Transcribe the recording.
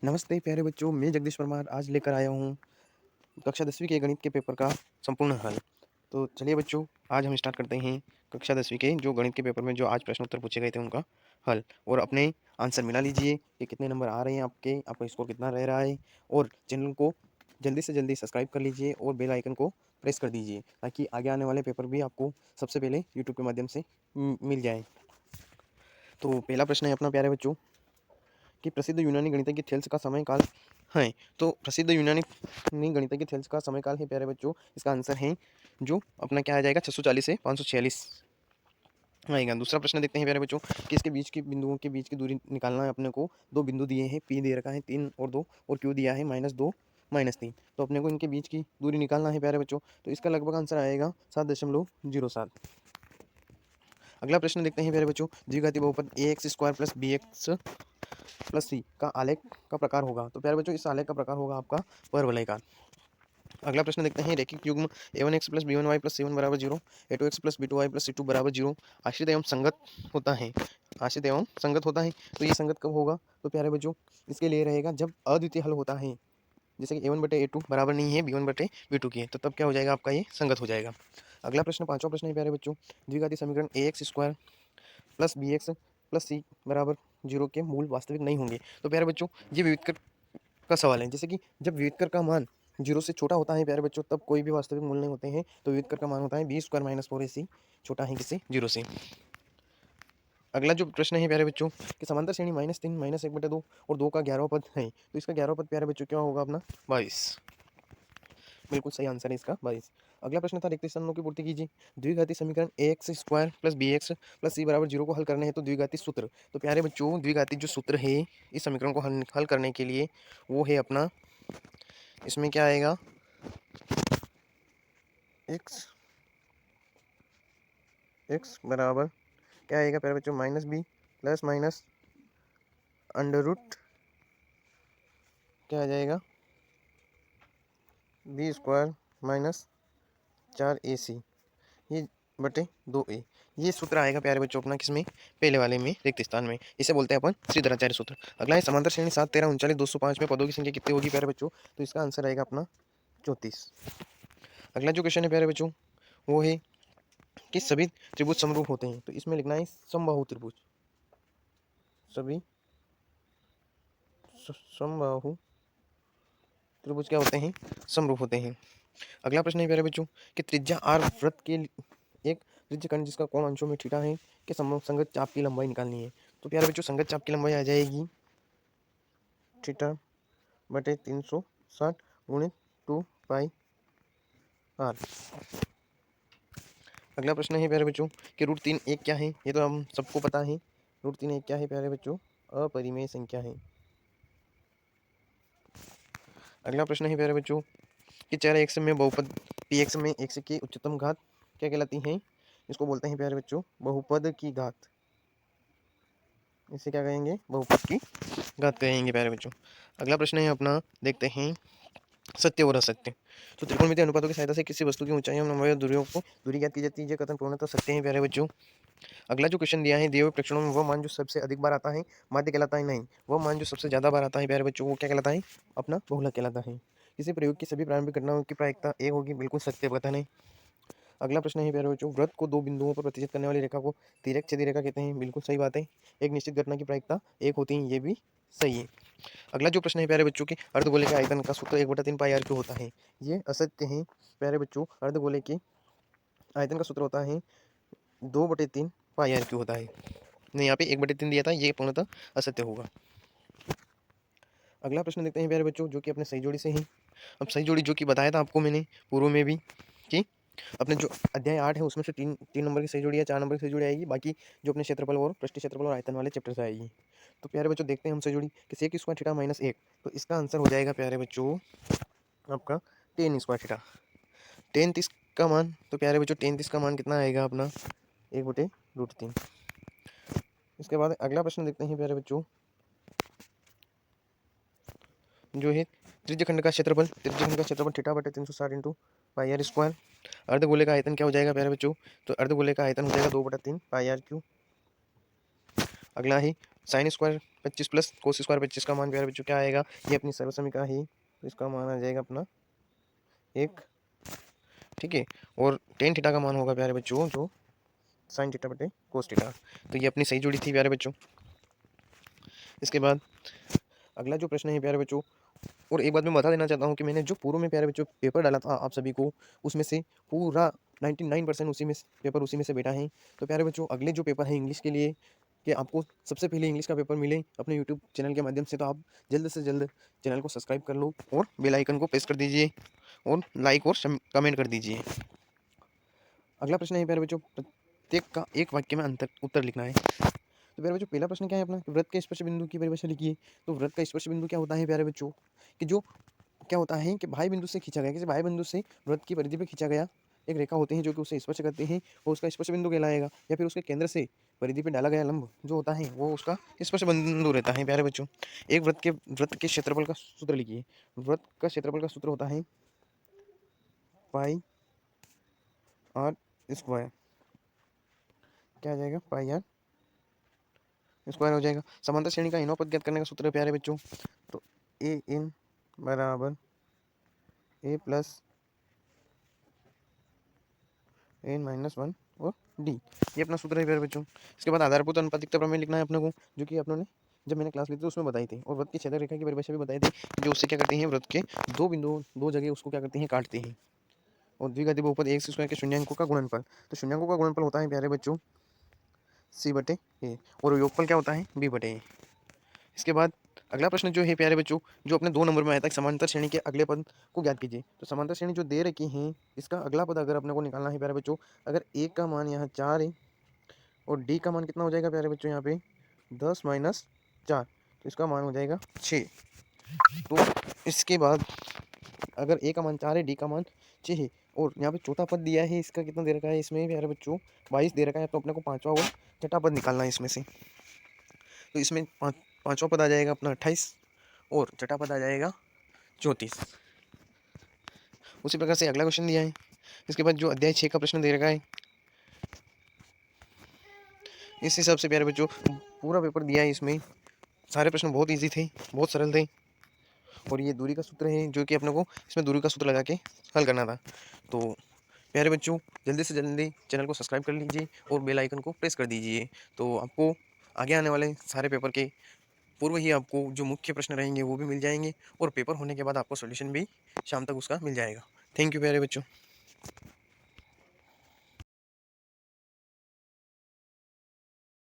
नमस्ते प्यारे बच्चों, मैं जगदीश परमार आज लेकर आया हूँ कक्षा 10वीं के गणित के पेपर का संपूर्ण हल। तो चलिए बच्चों, आज हम स्टार्ट करते हैं कक्षा 10वीं के जो गणित के पेपर में जो आज प्रश्न उत्तर पूछे गए थे उनका हल। और अपने आंसर मिला लीजिए कि कितने नंबर आ रहे हैं आपके, आपका स्कोर कितना रह रहा है। और चैनल को जल्दी से जल्दी सब्सक्राइब कर लीजिए और बेल आइकन को प्रेस कर दीजिए ताकि आगे आने वाले पेपर भी आपको सबसे पहले यूट्यूब के माध्यम से मिल जाए। तो पहला प्रश्न है अपना प्यारे बच्चों कि प्रसिद्ध यूनानी गणितज्ञ थेल्स का समय काल है। तो प्रसिद्ध यूनानी गणितज्ञ थेल्स का समय काल है प्यारे बच्चों, इसका आंसर है जो अपना क्या आ जाएगा 640 से 546 आएगा। दूसरा प्रश्न देखते हैं प्यारे बच्चों कि इसके बीच के बिंदुओं के बीच की दूरी निकालना है अपने को। दो बिंदु दिए हैं, पी दे रखा है 3 और 2 और क्यू दिया है -2 -3। तो अपने को इनके बीच की दूरी निकालना है प्यारे बच्चों। तो इसका लगभग आंसर आएगा 7.07। अगला प्रश्न देखते हैं प्यारे बच्चों, द्विघाती बहुपद ax² + bx + c का आलेख का प्रकार होगा। तो प्यारे बच्चों, इस आलेख का प्रकार होगा आपका परवलयिका। अगला प्रश्न देखते हैं, रैखिक युग्म a1x + b1y + c1 = 0, a2x + b2y + c2 = 0 आश्रित एवं संगत होता है। आश्रित एवं संगत होता है, तो ये संगत कब होगा? तो प्यारे बच्चों, इसके लिए रहेगा जब अद्वितीय हल होता है, जैसे कि a1/a2 बराबर नहीं है b1/b2 के, तो तब क्या हो जाएगा आपका, ये संगत हो जाएगा। अगला प्रश्न, पांचवा प्रश्न है प्यारे बच्चों, द्विघाती समीकरण ax² + bx + c = 0 के मूल वास्तविक नहीं होंगे। तो प्यारे बच्चों, ये विविध का सवाल है। जैसे कि जब विविध कर का मान 0 से छोटा होता है प्यारे बच्चों, तब कोई भी वास्तविक मूल नहीं होते हैं। तो विविध कर का मान होता है b² - 4ac, छोटा है किससे? 0 से। अगला जो प्रश्न है प्यारे बच्चों कि समांतर श्रेणी -3 -1/2 और 2 का 11वां पद है, तो इसका 11वां पद प्यारे बच्चों क्या होगा अपना? 22। बिल्कुल सही आंसर है इसका 22। अगला प्रश्न था, रिक्त स्थानों की पूर्ति कीजिए। द्विघाती समीकरण ax² + bx + c = 0 को हल करने हैं तो द्विघाती सूत्र। तो प्यारे बच्चों, द्विघाती जो सूत्र है इस समीकरण को हल करने के लिए वो है अपना, इसमें क्या आएगा, x बराबर क्या आएगा प्यारे बच्चों? -b plus minus under root क्या आ जाएगा, b² - 4ac ये बटे 2a। ये सूत्र आएगा प्यारे बच्चों अपना किसमें? पहले वाले में, रिक्त स्थान में। इसे बोलते हैं अपन श्रीधराचार्य सूत्र। अगला है समांतर श्रेणी 7 13 39 205 में पदों की संख्या कितनी होगी प्यारे बच्चों? तो इसका आंसर आएगा अपना 34। अगला जो क्वेश्चन है प्यारे बच्चों वो है कि सभी त्रिभुज समरूप होते हैं, तो इसमें लिखना है समबाहु त्रिभुज। सभी समबाहु त्रिभुज क्या होते हैं? समरूप होते हैं। अगला प्रश्न है प्यारे बच्चों कि त्रिज्या r वृत्त के एक त्रिज्यखंड जिसका कोण अंशों में थीटा है कि संगत चाप की लंबाई निकालनी है। तो प्यारे बच्चों, संगत चाप की लंबाई आ जाएगी थीटा बटे 360 गुणित 2πr। अगला प्रश्न है प्यारे बच्चों कि √3 एक क्या है? ये तो हम सबको पता है। √3 एक क्या है प्यारे बच्चों? अपरिमेय संख्या है। अगला प्रश्न है प्यारे बच्चों कि 4x में बहुपद px में x की उच्चतम घात क्या कहलाती है? इसको बोलते हैं प्यारे बच्चों बहुपद की घात। इसे क्या कहेंगे? बहुपद की घात कहेंगे प्यारे बच्चों। अगला प्रश्न है अपना, देखते हैं सत्य और असत्य। तो त्रिकोणमितीय अनुपातों की सहायता से किसी वस्तु की ऊंचाई एवं लंबाई और दूरियों को दूरी ज्ञात की जाती है। ये कथन पूर्णतः सत्य है प्यारे बच्चों। अगला जो क्वेश्चन दिया है, दिए हुए प्रेक्षणों में वह मान जो सबसे अधिक बार आता है माध्य कहलाता है? नहीं, वह मान जो सबसे ज्यादा बार आता है प्यारे बच्चों वो क्या कहलाता है? अपना बहुलक कहलाता है। किसी प्रयोग की सभी प्रारंभिक घटनाओं की प्रायिकता एक होगी, बिल्कुल सत्य कथन है। अगला प्रश्न है प्यारे बच्चों, वृत्त को दो बिंदुओं पर प्रतिच्छेद करने वाली रेखा को तिर्यक छेदी रेखा कहते हैं। बिल्कुल सही बात है। एक निश्चित घटना की प्रायिकता एक होती है, ये भी सही है। अगला जो प्रश्न है प्यारे बच्चों की, अर्धगोले के आयतन का सूत्र 1/3 पाई आर क्यों होता है? ये असत्य है प्यारे बच्चों। अर्धगोले के आयतन का सूत्र होता है 2/3 पाई आर क्यों होता है। नहीं, यहाँ पे 1/3 दिया था, ये पूर्णतः असत्य होगा। अगला प्रश्न देखते हैं प्यारे बच्चों जो कि अपने सही जोड़ी से है। अब सही जोड़ी जो कि बताया था आपको मैंने पूर्व में भी कि अपने जो अध्याय 8 है उसमें से तीन नंबर की सही जोड़ी है, 4 नंबर की सही जोड़ी आएगी, बाकी जो अपने क्षेत्रफल और पृष्ठीय क्षेत्रफल और आयतन वाले चैप्टर से आएगी। तो प्यारे बच्चों देखते हैं हम सही जोड़ी कि sec² थीटा -1, तो इसका आंसर हो जाएगा प्यारे बच्चों आपका tan² थीटा। tan30 का मान, तो प्यारे बच्चों tan30 का मान कितना आएगा अपना? 1/√3। इसके बाद अगला प्रश्न देखते हैं प्यारे बच्चों जो है त्रिज्यखंड का क्षेत्रफल। त्रिज्यखंड का क्षेत्रफल थीटा बटे 360 इंटू पाई आर स्क्वायर। अर्धगोले का आयतन क्या हो जाएगा प्यारे बच्चों? तो अर्धगोले का आयतन हो जाएगा 2/3 पाई आर क्यू। अगला है sine square 25 plus cos square 25 का मान प्यारे बच्चों क्या आएगा, ये अपनी सर्वसमीका है, तो इसका मान आ जाएगा अपना 1। ठीक है, और टेन थीटा का मान होगा प्यारे बच्चों जो साइन थीटा बटे कोस थीटा। तो ये अपनी सही जोड़ी थी प्यारे बच्चों। इसके बाद अगला जो प्रश्न है प्यारे बच्चों, और एक बात मैं बता देना चाहता हूँ कि मैंने जो पूर्व में प्यारे बच्चों पेपर डाला था आप सभी को, उसमें से पूरा 99% उसी में पेपर उसी में से बेटा है। तो प्यारे बच्चों अगले जो पेपर है इंग्लिश के लिए, कि आपको सबसे पहले इंग्लिश का पेपर मिले अपने यूट्यूब चैनल के माध्यम से, तो आप जल्द से जल्द चैनल को सब्सक्राइब कर लो और बेल आइकन को प्रेस कर दीजिए और लाइक और कमेंट कर दीजिए। अगला प्रश्न है प्यारे बच्चों, प्रत्येक का एक वाक्य में अंतर उत्तर लिखना है। तो प्यारे बच्चों पहला प्रश्न क्या है अपना, वृत्त के स्पर्श बिंदु की परिभाषा लिखिए। तो वृत्त का स्पर्श बिंदु क्या होता है प्यारे बच्चों, कि जो क्या होता है कि भाई बिंदु से खींचा गया, किसी भाई बिंदु से वृत्त की परिधि पर खींचा गया एक रेखा होती है जो कि उसे स्पर्श करते हैं, वो उसका स्पर्श बिंदु कहलाएगा। या फिर उसके केंद्र से परिधि पे डाला गया लंब जो होता है वो उसका स्पर्श बिंदु रहता है प्यारे बच्चों। एक वृत्त के क्षेत्रफल का सूत्र लिखिए। वृत्त का क्षेत्रफल का सूत्र होता है पाई आर स्क्वायर। क्या आ जाएगा, पाई आर स्क्वायर हो जाएगा। समांतर श्रेणी का इनों पद ज्ञात करने का सूत्र है प्यारे बच्चों, तो ए इन बराबर ए प्लस एन माइनस वन और डी, ये अपना सूत्र है प्यारे बच्चों। इसके बाद आधारभूत अनुपातिकता प्रमेय लिखना है अपने को, जो कि अपनों ने जब मैंने क्लास ली थी उसमें बताई थी, और वृत्त की छेदक रेखा की परिभाषा भी बताई थी, जो उससे क्या करते हैं वृत्त के दो बिंदु दो जगह उसको क्या करते हैं काटते हैं। और द्विघाती बहुपद एक स्क्वायर के शून्यांकों का गुणनफल, तो शून्यांकों का गुणनफल होता है प्यारे बच्चों सी बटे ए, और योगफल क्या होता है बी बटे ए। इसके बाद अगला प्रश्न जो है प्यारे बच्चों, जो अपने 2 नंबर में आया था, समांतर श्रेणी के अगले पद को ज्ञात कीजिए। तो समांतर श्रेणी जो दे रखी है इसका अगला पद अगर अपने को निकालना है प्यारे बच्चों, अगर ए का मान यहाँ 4 है और डी का मान कितना हो जाएगा प्यारे बच्चों यहाँ पे 10 माइनस 4, तो इसका मान हो जाएगा 6। तो इसके बाद अगर ए का मान 4 है, डी का मान 6 है, और यहाँ पे चौथा पद दिया है, इसका कितना दे रखा है इसमें प्यारे बच्चों 22 दे रखा है, तो अपने को पांचवा और छठा पद निकालना है इसमें से। तो इसमें पांचवा पद आ जाएगा अपना 28 और छठा पद आ जाएगा 34। उसी प्रकार से अगला क्वेश्चन दिया है। इसके बाद जो अध्याय 6 का प्रश्न दे रखा है, इस हिसाब से प्यारे बच्चों पूरा पेपर दिया है। इसमें सारे प्रश्न बहुत इजी थे, बहुत सरल थे, और ये दूरी का सूत्र है जो कि अपने को इसमें दूरी का सूत्र लगा के हल करना था। तो प्यारे बच्चों जल्दी से जल्दी चैनल को सब्सक्राइब कर लीजिए और बेल आइकन को प्रेस कर दीजिए, तो आपको आगे आने वाले सारे पेपर के पूर्व ही आपको जो मुख्य प्रश्न रहेंगे वो भी मिल जाएंगे, और पेपर होने के बाद आपको सॉल्यूशन भी शाम तक उसका मिल जाएगा। थैंक यू प्यारे बच्चों।